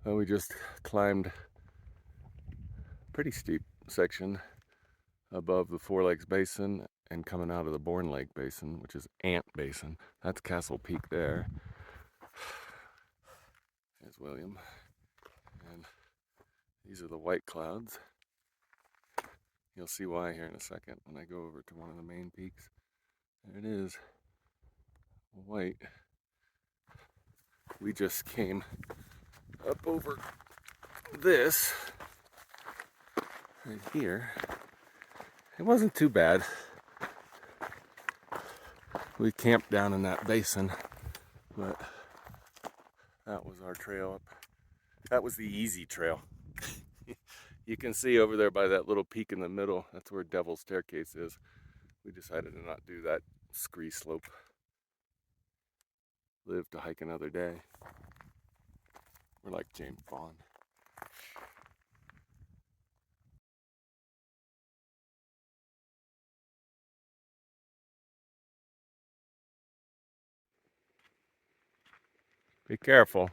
We just climbed a pretty steep section above the Four Lakes Basin and coming out of the Bourn Lake Basin, which is Ant Basin. That's Castle Peak there. There's William. And these are the white clouds. You'll see why here in a second when I go over to one of the main peaks. There it is, white. We just came up over this right here. It wasn't too bad. We camped down in that basin, but that was our trail up. That was the easy trail. You can see over there by that little peak in the middle, that's where Devil's Staircase is. We decided to not do that scree slope. Live to hike another day. We're like James Bond. Be careful.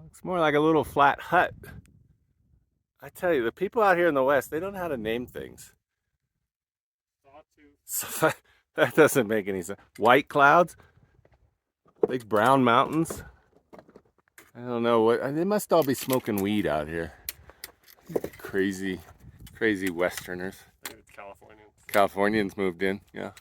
Looks more like a little flat hut. I tell you, the people out here in the West, they don't know how to name things. So that doesn't make any sense. White clouds, big brown mountains. I don't know what, they must all be smoking weed out here. Crazy Westerners. Californians. Californians moved in, yeah.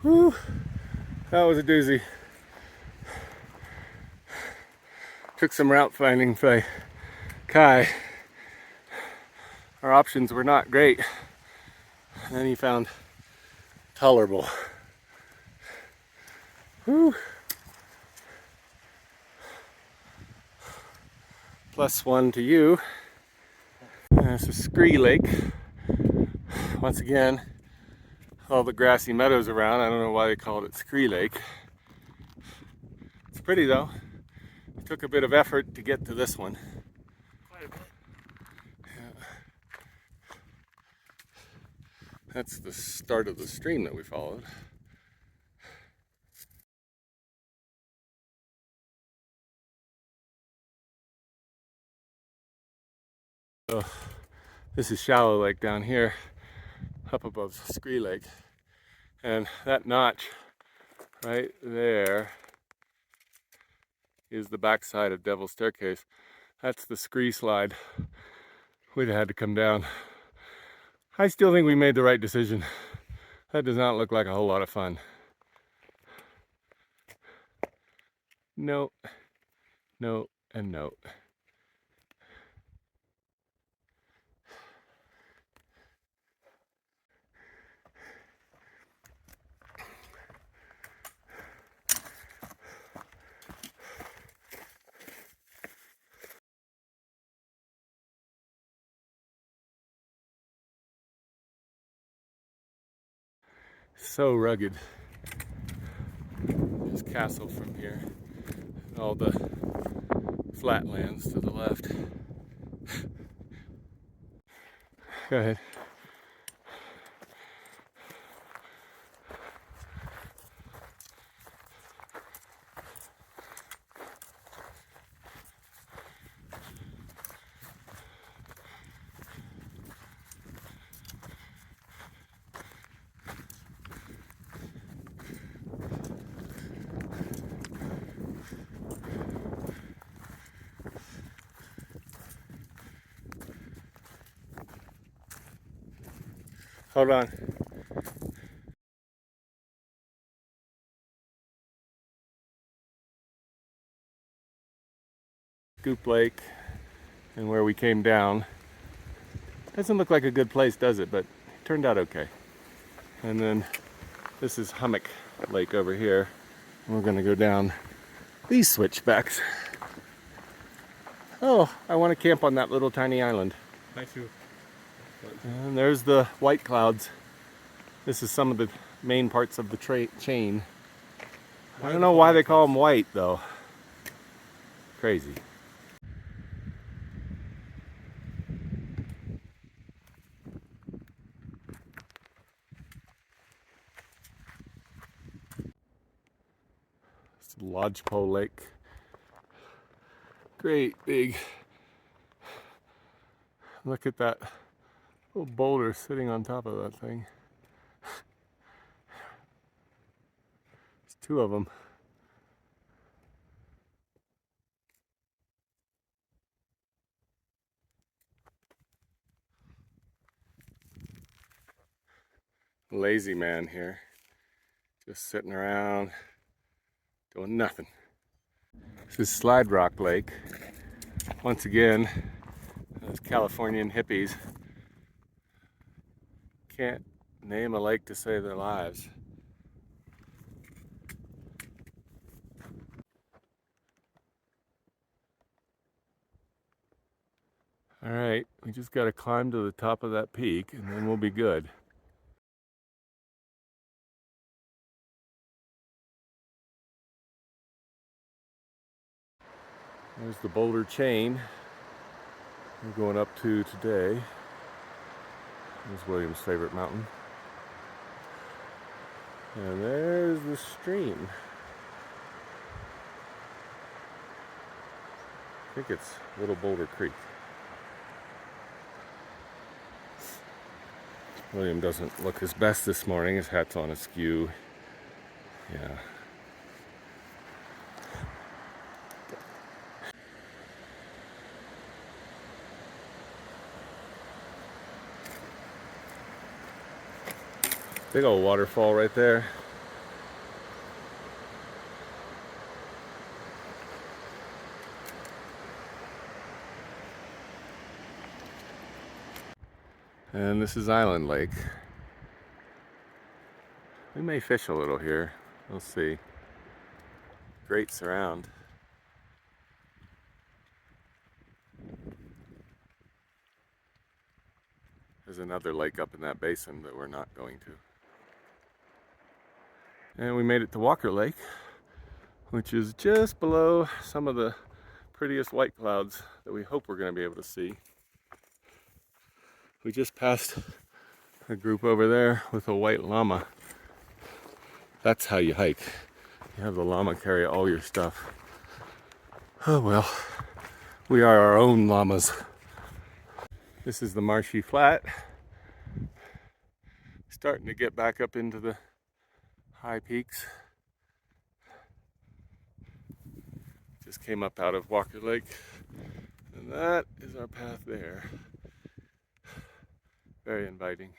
Whew, that was a doozy. Took some route finding by Kai. Our options were not great. And then he found tolerable. Whew. +1 to you. This is Scree Lake. Once again, all the grassy meadows around. I don't know why they called it Scree Lake. It's pretty though. It took a bit of effort to get to this one. Quite a bit. Yeah. That's the start of the stream that we followed. So, this is Shallow Lake down here, up above Scree Lake. And that notch right there is the backside of Devil's Staircase. That's the Scree slide. We'd have had to come down. I still think we made the right decision. That does not look like a whole lot of fun. No, no, and no. So rugged. There's Castle from here. And all the flatlands to the left. Go ahead. Hold on. Scoop Lake and where we came down. Doesn't look like a good place, does it? But it turned out okay. And then this is Hummock Lake over here. We're gonna go down these switchbacks. Oh, I want to camp on that little tiny island. I too. And there's the white clouds. This is some of the main parts of the chain. I don't know why they call them white though. Crazy. It's Lodgepole Lake. Great big. Look at that little boulder sitting on top of that thing. There's two of them. Lazy man here. Just sitting around doing nothing. This is Slide Rock Lake. Once again, those Californian hippies can't name a lake to save their lives. All right, we just got to climb to the top of that peak and then we'll be good. There's the boulder chain we're going up to today. There's William's favorite mountain. And there's the stream. I think it's Little Boulder Creek. William doesn't look his best this morning. His hat's on askew. Yeah. Big old waterfall right there. And this is Island Lake. We may fish a little here. We'll see. Great surround. There's another lake up in that basin that we're not going to. And we made it to Walker Lake, which is just below some of the prettiest white clouds that we hope we're going to be able to see. We just passed a group over there with a white llama. That's how you hike. You have the llama carry all your stuff. Oh well, we are our own llamas. This is the marshy flat. Starting to get back up into the high peaks. Just came up out of Walker Lake, and that is our path there. Very inviting.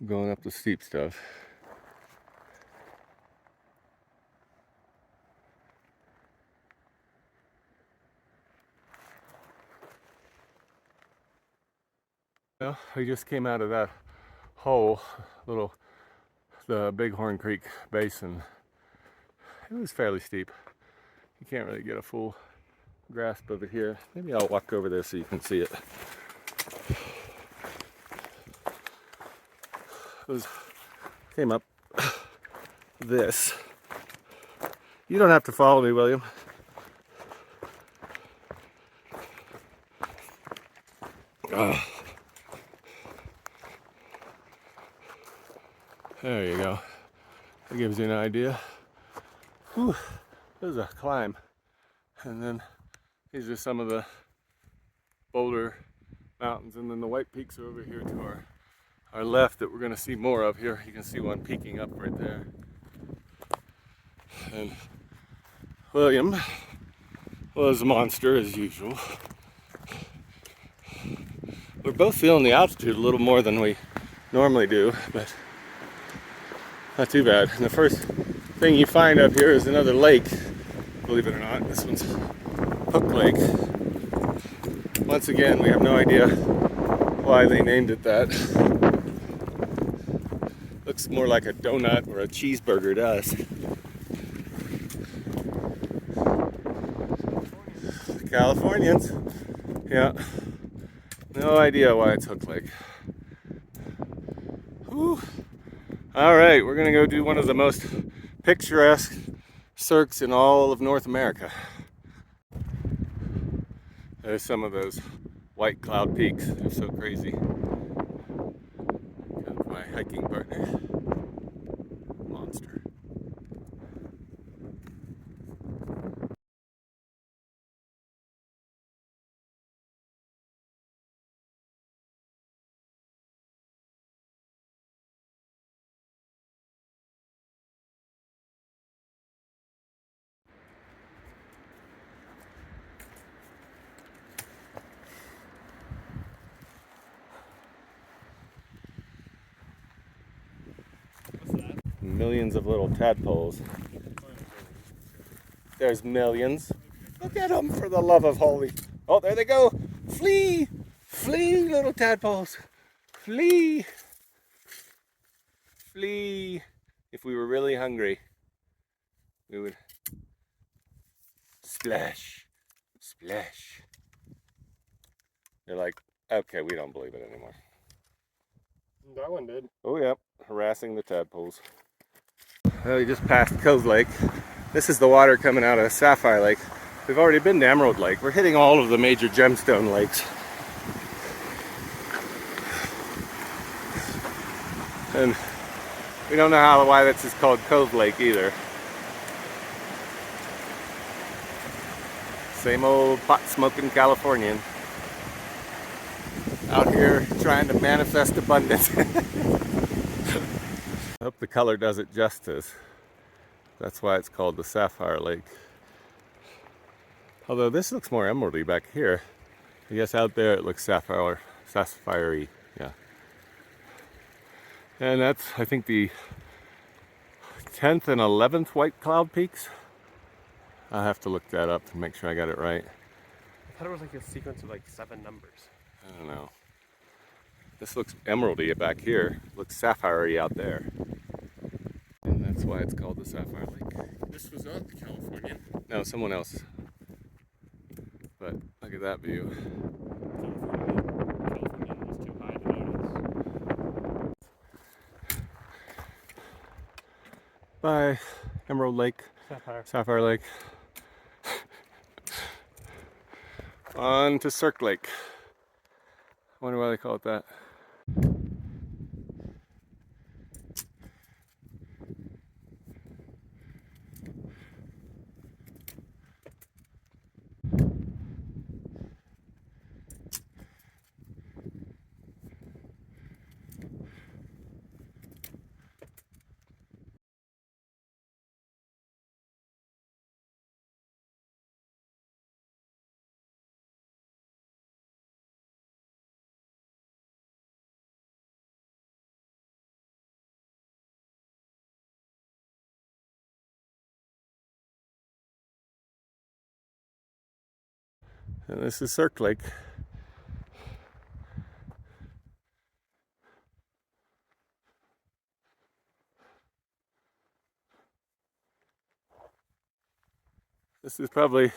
Going up the steep stuff. Well, we just came out of that hole, the Bighorn Creek Basin. It was fairly steep. You can't really get a full grasp of it here. Maybe I'll walk over there so you can see it. Came up this. You don't have to follow me, William. There you go. That gives you an idea. Whew, there's a climb. And then these are some of the Boulder Mountains, and then the White Peaks are over here to our left that we're going to see more of here. You can see one peeking up right there. And William was a monster as usual. We're both feeling the altitude a little more than we normally do, but not too bad. And the first thing you find up here is another lake, believe it or not. This one's Hummock Lake. Once again, we have no idea why they named it that. Looks more like a donut or a cheeseburger to us. Californians, yeah. No idea why it's Hummock Lake. Whew. All right, we're gonna go do one of the most picturesque cirques in all of North America. There's some of those white cloud peaks. They're so crazy. Got my hiking partner. Monster. Millions of little tadpoles. There's millions. Look at them, for the love of holy. Oh, there they go. Flee! Flee, little tadpoles. Flee! Flee! If we were really hungry, we would splash. Splash. They're like, okay, we don't believe it anymore. That one did. Oh, yep. Harassing the tadpoles. Well, we just passed Cove Lake. This is the water coming out of Sapphire Lake. We've already been to Emerald Lake. We're hitting all of the major gemstone lakes. And we don't know why this is called Cove Lake either. Same old pot-smoking Californian. Out here trying to manifest abundance. I hope the color does it justice. That's why it's called the Sapphire Lake. Although this looks more emeraldy back here. I guess out there it looks sapphire-y, yeah. And that's, I think, the 10th and 11th White Cloud Peaks. I'll have to look that up and make sure I got it right. I thought it was like a sequence of like 7 numbers. I don't know. This looks emeraldy back here. Looks sapphire-y out there. And that's why it's called the Sapphire Lake. This was not the Californian. No, someone else. But look at that view. Californian was too high to notice. Bye, Emerald Lake, Sapphire Lake. On to Cirque Lake. Wonder why they call it that. And this is Cirque Lake. This is probably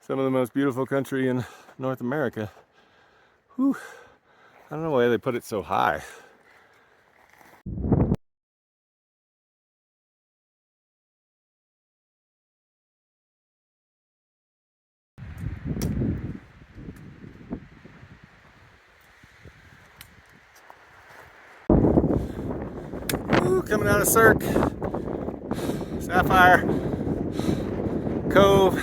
some of the most beautiful country in North America. Whew. I don't know why they put it so high. Ooh, coming out of Cirque, Sapphire Cove.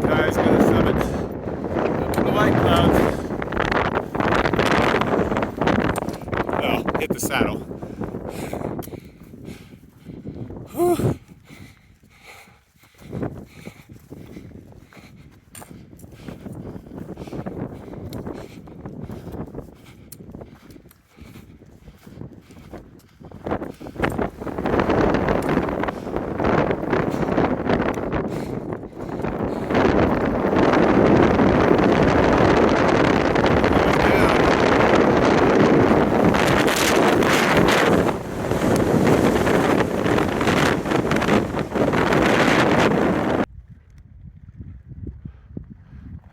Guys, gonna summit up in the white clouds. saddle. Whew.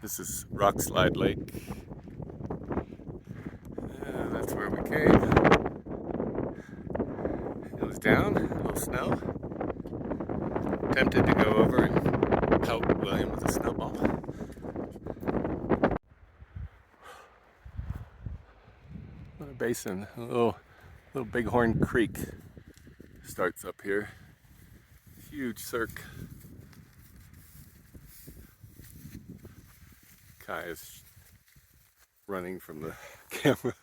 This is Rockslide Lake. That's where we came. It was down, a little snow. Tempted to go over and help William with a snowball. What a basin, a little Bighorn Creek starts up here. Huge cirque. Kai is running from the camera.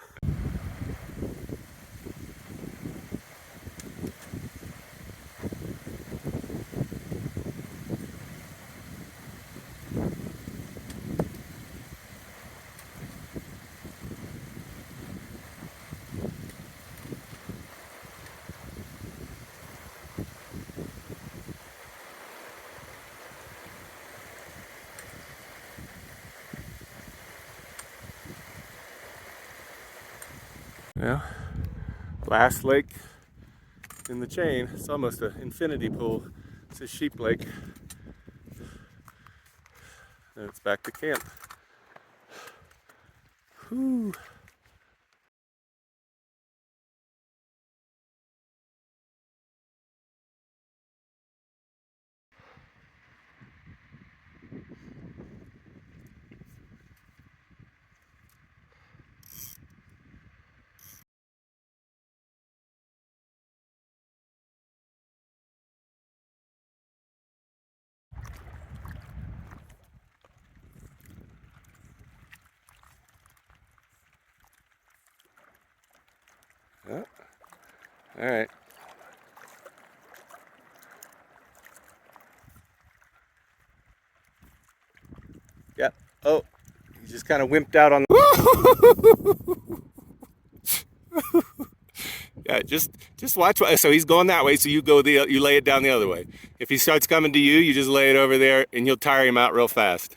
Yeah, last lake in the chain. It's almost an infinity pool. It's a sheep lake. And it's back to camp. Whew. Yeah. All right. Yeah. Oh, he just kind of wimped out on. Yeah, just watch. So he's going that way. So you lay it down the other way. If he starts coming to you, you just lay it over there, and you'll tire him out real fast.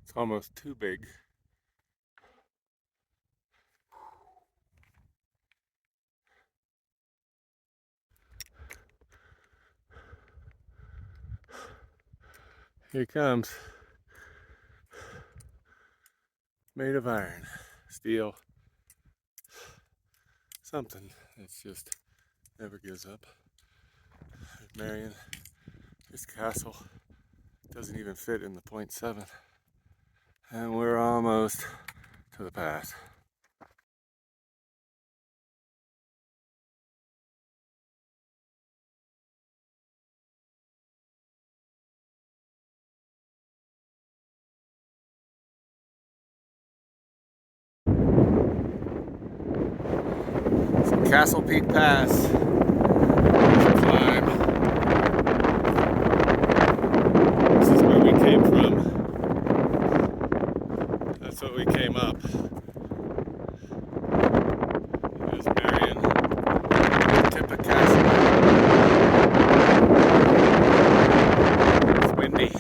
It's almost too big. Here he comes. Made of iron. feel something that's just never gives up. Marion, this castle doesn't even fit in the 0.7. And we're almost to the pass. Castle Peak Pass. It's a climb. This is where we came from. That's what we came up. There's Marion. Tip of Castle. It's windy.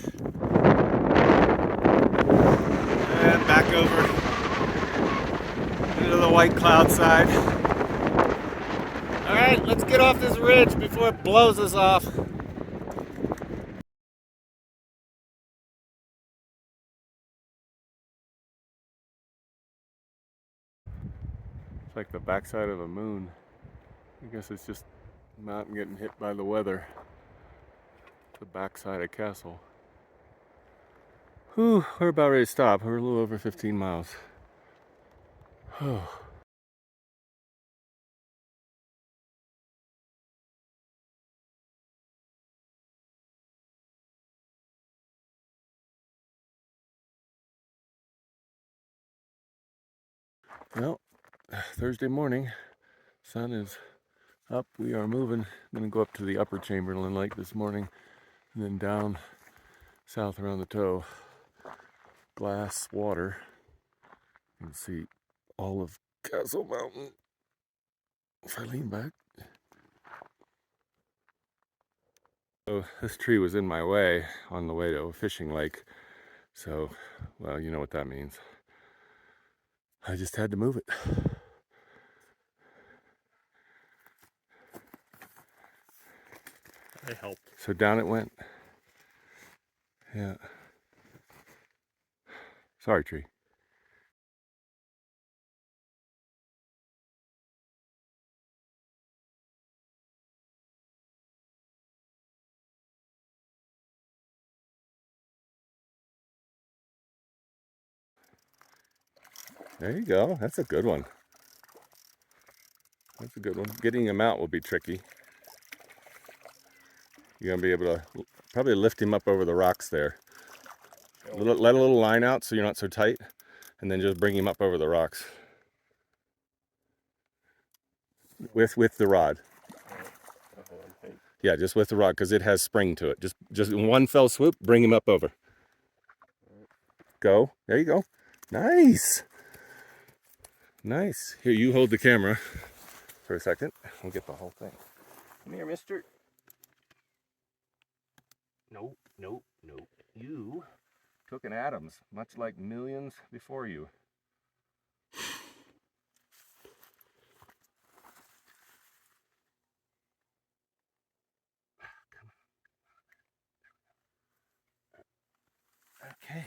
And back over into the White Cloud side. Alright, let's get off this ridge before it blows us off. It's like the backside of a moon. I guess it's just the mountain getting hit by the weather. The backside of Castle. Whew, we're about ready to stop. We're a little over 15 miles. Oh. Well, Thursday morning, sun is up. We are moving. I'm going to go up to the upper Chamberlain Lake this morning and then down south around the toe. Glass water. You can see all of Castle Mountain if I lean back. So this tree was in my way on the way to a fishing lake. So, well, you know what that means. I just had to move it. I helped. So down it went. Yeah. Sorry, tree. There you go. That's a good one. That's a good one. Getting him out will be tricky. You're going to be able to probably lift him up over the rocks there. Let a little line out so you're not so tight, and then just bring him up over the rocks. With the rod. Yeah, just with the rod, because it has spring to it. Just in one fell swoop, bring him up over. Go. There you go. Nice. Nice. Here, you hold the camera for a second. We'll get the whole thing. Come here, mister. Nope, nope, nope. You took an Adams, much like millions before you. Okay.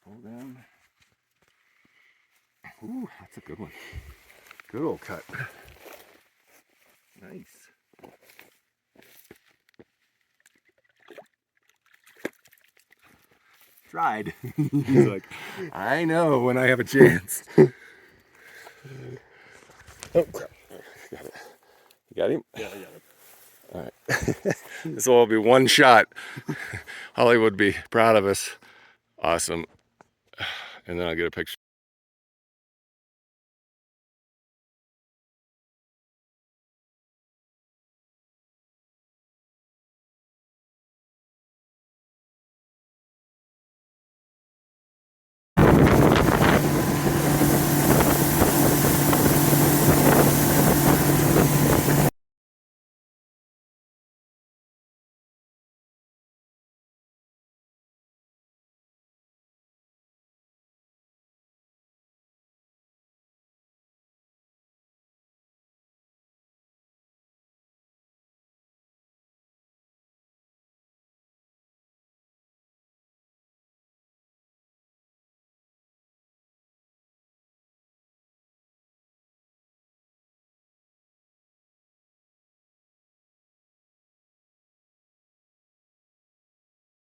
Pull down. Ooh, that's a good one. Good old cut. Nice. Tried. He's like, I know when I have a chance. Oh, crap. Got it. You got him? Yeah, I got it. All right. This will all be one shot. Holly would be proud of us. Awesome. And then I'll get a picture.